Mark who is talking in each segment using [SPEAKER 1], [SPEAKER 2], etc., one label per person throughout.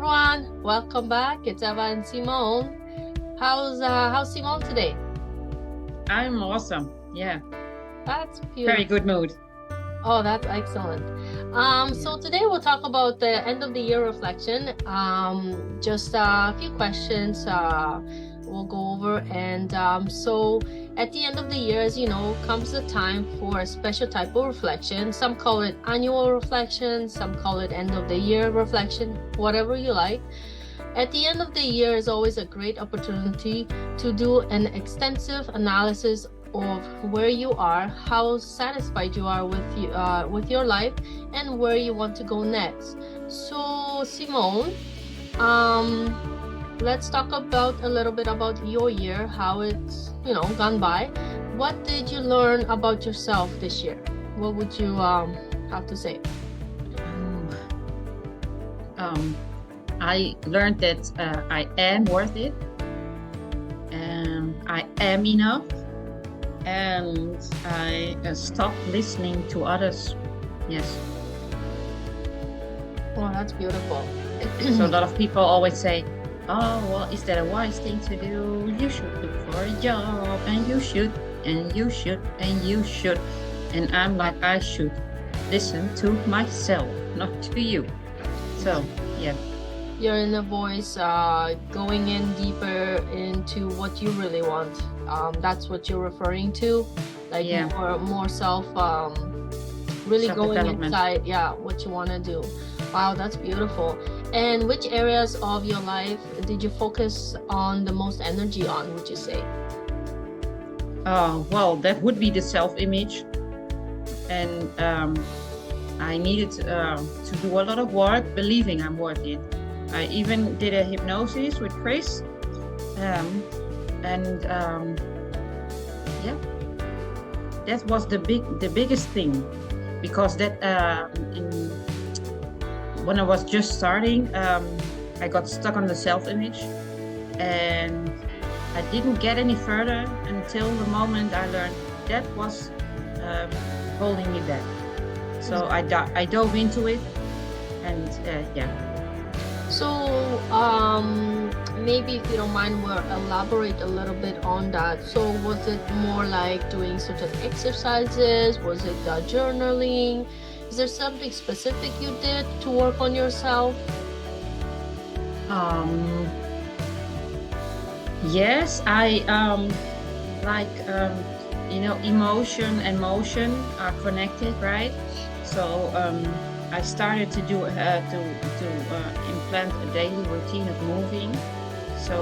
[SPEAKER 1] everyone, welcome back. It's Eva and Simone. How's Simone today?
[SPEAKER 2] I'm awesome. Yeah,
[SPEAKER 1] That's
[SPEAKER 2] very
[SPEAKER 1] beautiful.
[SPEAKER 2] good mood.
[SPEAKER 1] Oh, that's excellent. So today we'll talk about the end of the year reflection. Just a few questions we'll go over. And so at the end of the year, as you know, comes the time for a special type of reflection. Some call it annual reflection, some call it end of the year reflection, whatever you like. At the end of the year is always a great opportunity to do an extensive analysis of where you are, how satisfied you are with your life, and where you want to go next. So Simone, let's talk about a little bit about your year, how it's gone by. What did you learn about yourself this year? What would you have to say?
[SPEAKER 2] I learned that I am worth it, and I am enough, and I stopped listening to others. Yes.
[SPEAKER 1] Well, that's beautiful.
[SPEAKER 2] So a lot of people always say, "Oh, well, is that a wise thing to do? You should look for a job, and you should, and you should, and you should." And I'm like, I should listen to myself, not to you. So, yeah.
[SPEAKER 1] Your inner voice going in deeper into what you really want. That's what you're referring to, like more self, really going inside, what you want to do. Wow, that's beautiful. And which areas of your life did you focus on the most energy on, would you say?
[SPEAKER 2] Well, that would be the self-image. And I needed to do a lot of work believing I'm worth it. I even did a hypnosis with Chris, that was the biggest thing, because that when I was just starting, I got stuck on the self-image, and I didn't get any further until the moment I learned that was holding me back. So I dove into it, and
[SPEAKER 1] So maybe if you don't mind, we'll elaborate a little bit on that. So was it more like doing certain exercises? Was it journaling? Is there something specific you did to work on yourself?
[SPEAKER 2] Yes, I emotion and motion are connected, right? So I started to do implant a daily routine of moving. So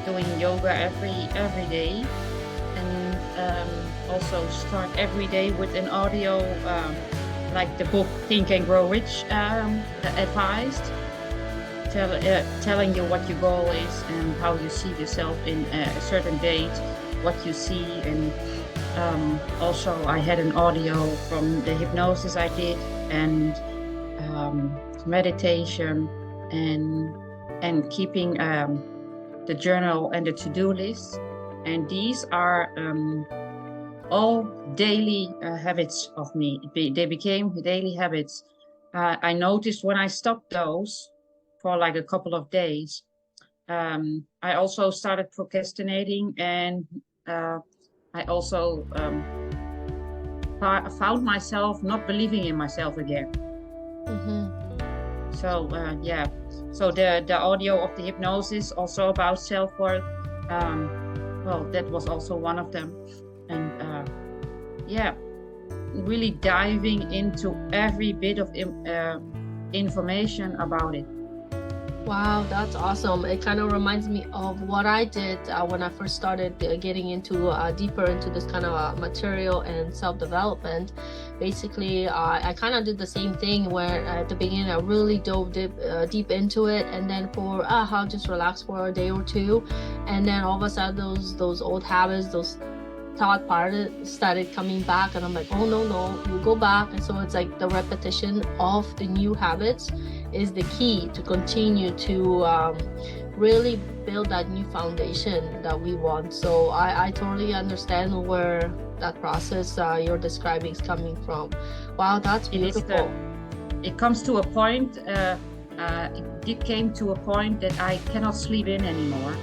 [SPEAKER 2] doing yoga every day, and also start every day with an audio, like the book Think and Grow Rich advised, telling you what your goal is and how you see yourself in a certain date, what you see. And also I had an audio from the hypnosis I did, and meditation, and keeping the journal and the to-do list. And these are all daily habits of me. They became daily habits. I noticed when I stopped those for like a couple of days, I also started procrastinating, and I also found myself not believing in myself again. So so the audio of the hypnosis, also about self-worth, well, that was also one of them. And really diving into every bit of information about it.
[SPEAKER 1] Wow, that's awesome. It kind of reminds me of what I did when I first started getting into deeper into this kind of material and self-development. Basically, I kind of did the same thing, where at the beginning I really dove deep into it, and then I'll just relax for a day or two, and then all of a sudden those old habits, those thought part started coming back, and I'm like, oh no, you go back. And so it's like the repetition of the new habits is the key to continue to really build that new foundation that we want. So I totally understand where that process you're describing is coming from. Wow, that's beautiful.
[SPEAKER 2] It comes to a point it came to a point that I cannot sleep in anymore.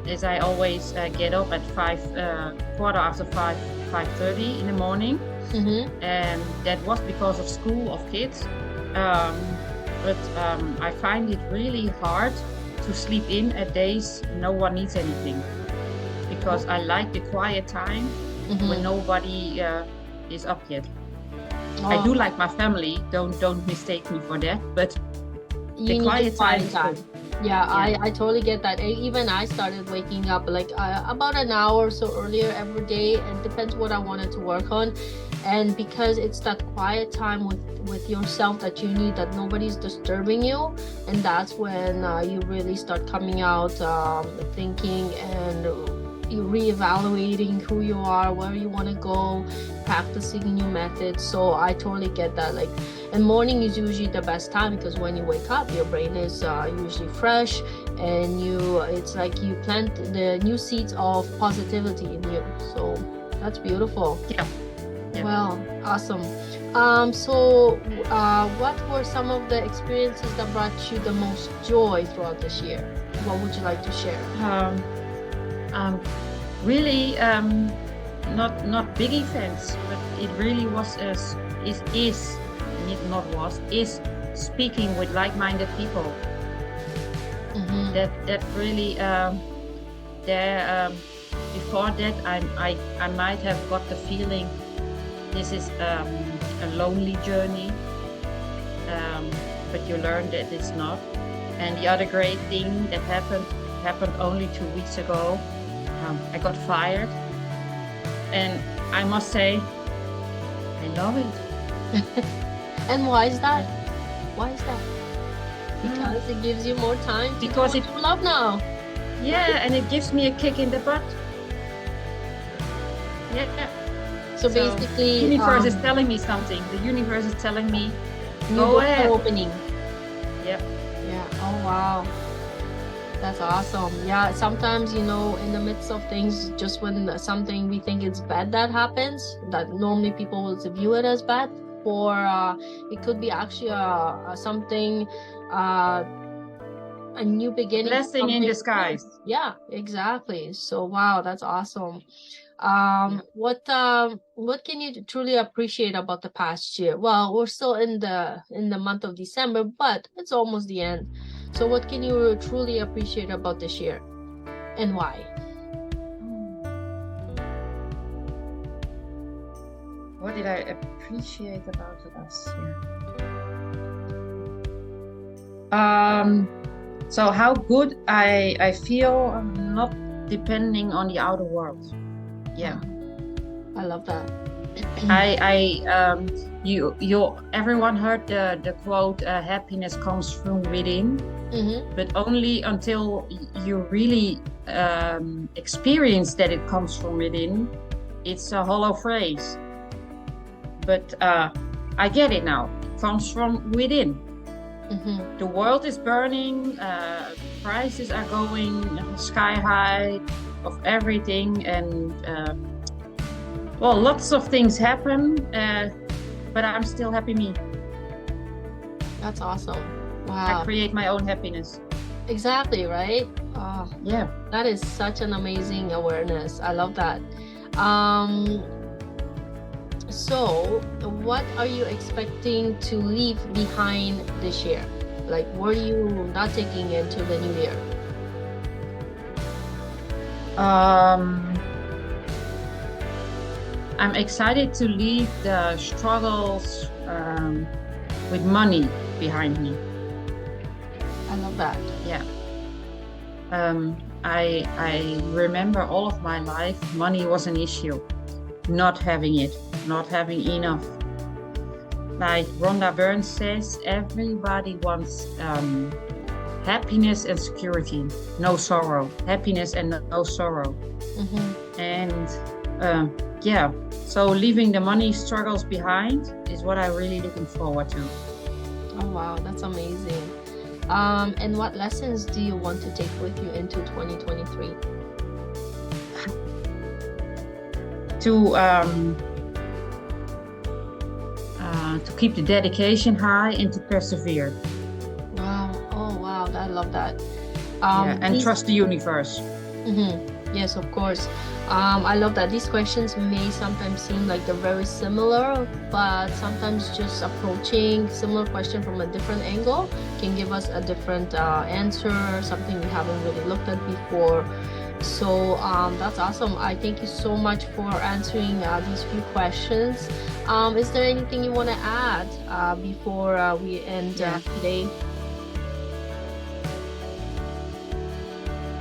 [SPEAKER 2] As I always get up at 5:30 in the morning, and that was because of school, of kids. But I find it really hard to sleep in at days no one needs anything, because I like the quiet time when nobody is up yet. I do like my family, don't mistake me for that, but
[SPEAKER 1] You
[SPEAKER 2] the
[SPEAKER 1] need
[SPEAKER 2] quiet time is
[SPEAKER 1] time.
[SPEAKER 2] good.
[SPEAKER 1] Yeah,
[SPEAKER 2] Yeah.
[SPEAKER 1] I totally get that. Even I started waking up like about an hour or so earlier every day. It depends what I wanted to work on. And because it's that quiet time with yourself that you need, that nobody's disturbing you, and that's when you really start coming out, thinking and you reevaluating who you are, where you want to go, practicing new methods. So I totally get that. Like, and morning is usually the best time, because when you wake up, your brain is usually fresh, and it's like you plant the new seeds of positivity in you. So that's beautiful.
[SPEAKER 2] Yeah. Yeah.
[SPEAKER 1] Well, awesome. So what were some of the experiences that brought you the most joy throughout this year? What would you like to share?
[SPEAKER 2] Really, not big events, but it really was is speaking with like-minded people. That really there before that I might have got the feeling this is a lonely journey, but you learn that it's not. And the other great thing that happened only 2 weeks ago. I got fired, and I must say, I love it.
[SPEAKER 1] And why is that? Why is that? Because it gives you more time to
[SPEAKER 2] Because
[SPEAKER 1] do what you love now.
[SPEAKER 2] Yeah, and it gives me a kick in the butt. Yeah.
[SPEAKER 1] So basically,
[SPEAKER 2] the universe is telling me something. The universe is telling me,
[SPEAKER 1] new
[SPEAKER 2] go
[SPEAKER 1] doors
[SPEAKER 2] ahead.
[SPEAKER 1] are opening.
[SPEAKER 2] Yep.
[SPEAKER 1] Yeah. Oh wow. That's awesome. Yeah, sometimes, in the midst of things, just when something we think is bad that happens, that normally people will view it as bad, or it could be actually something, a new beginning.
[SPEAKER 2] Blessing in
[SPEAKER 1] something
[SPEAKER 2] disguise.
[SPEAKER 1] good. Yeah, exactly. So wow, that's awesome. What can you truly appreciate about the past year? Well, we're still in the month of December, but it's almost the end. So what can you truly appreciate about this year, and why?
[SPEAKER 2] What did I appreciate about the last year? So how good I feel not depending on the outer world. Yeah.
[SPEAKER 1] I love that.
[SPEAKER 2] Everyone heard the quote, happiness comes from within, but only until you really experience that it comes from within, it's a hollow phrase. But I get it now. It comes from within. The world is burning, prices are going sky high of everything, and lots of things happen, but I'm still happy me.
[SPEAKER 1] That's awesome. Wow.
[SPEAKER 2] I create my own happiness.
[SPEAKER 1] Exactly, right?
[SPEAKER 2] Yeah.
[SPEAKER 1] That is such an amazing awareness. I love that. So what are you expecting to leave behind this year? Like, what are you not taking into the new year?
[SPEAKER 2] I'm excited to leave the struggles with money behind me.
[SPEAKER 1] I love that.
[SPEAKER 2] Yeah. I remember all of my life, money was an issue. Not having it, not having enough. Like Rhonda Byrne says, everybody wants happiness and security, no sorrow. Happiness and no sorrow. And so leaving the money struggles behind is what I'm really looking forward to.
[SPEAKER 1] Oh wow, that's amazing. And what lessons do you want to take with you into 2023?
[SPEAKER 2] To keep the dedication high and to persevere.
[SPEAKER 1] love that.
[SPEAKER 2] Yeah, and
[SPEAKER 1] These-
[SPEAKER 2] trust the universe.
[SPEAKER 1] Yes, of course. I love that these questions may sometimes seem like they're very similar, but sometimes just approaching similar question from a different angle can give us a different answer, something we haven't really looked at before. So that's awesome. I thank you so much for answering these few questions. Is there anything you want to add before we end today?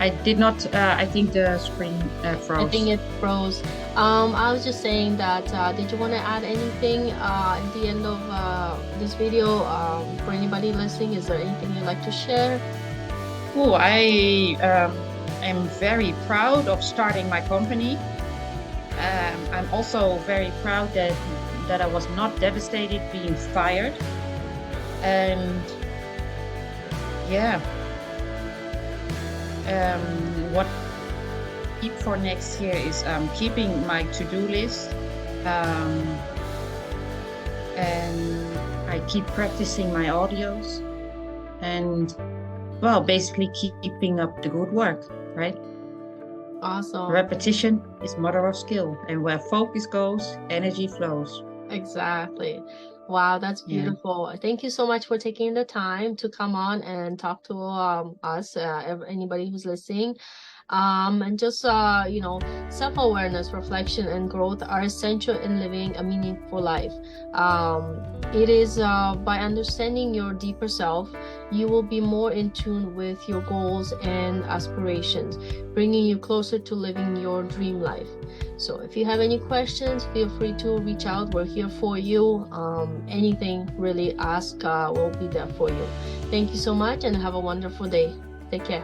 [SPEAKER 2] I did not, I think the screen froze.
[SPEAKER 1] I think it froze. I was just saying that, did you want to add anything at the end of this video for anybody listening? Is there anything you'd like to share?
[SPEAKER 2] Oh, I am very proud of starting my company. I'm also very proud that I was not devastated being fired. And yeah, what I keep for next year is keeping my to-do list, and I keep practicing my audios, and well, basically keeping up the good work, right?
[SPEAKER 1] Awesome.
[SPEAKER 2] Repetition is mother of skill, and where focus goes, energy flows.
[SPEAKER 1] Exactly. Wow, that's
[SPEAKER 2] Yeah.
[SPEAKER 1] beautiful. Thank you so much for taking the time to come on and talk to us, anybody who's listening. And just, you know, self-awareness, reflection, and growth are essential in living a meaningful life. It is by understanding your deeper self, you will be more in tune with your goals and aspirations, bringing you closer to living your dream life. So if you have any questions, feel free to reach out. We're here for you. Anything really, ask. We'll be there for you. Thank you so much and have a wonderful day. Take care.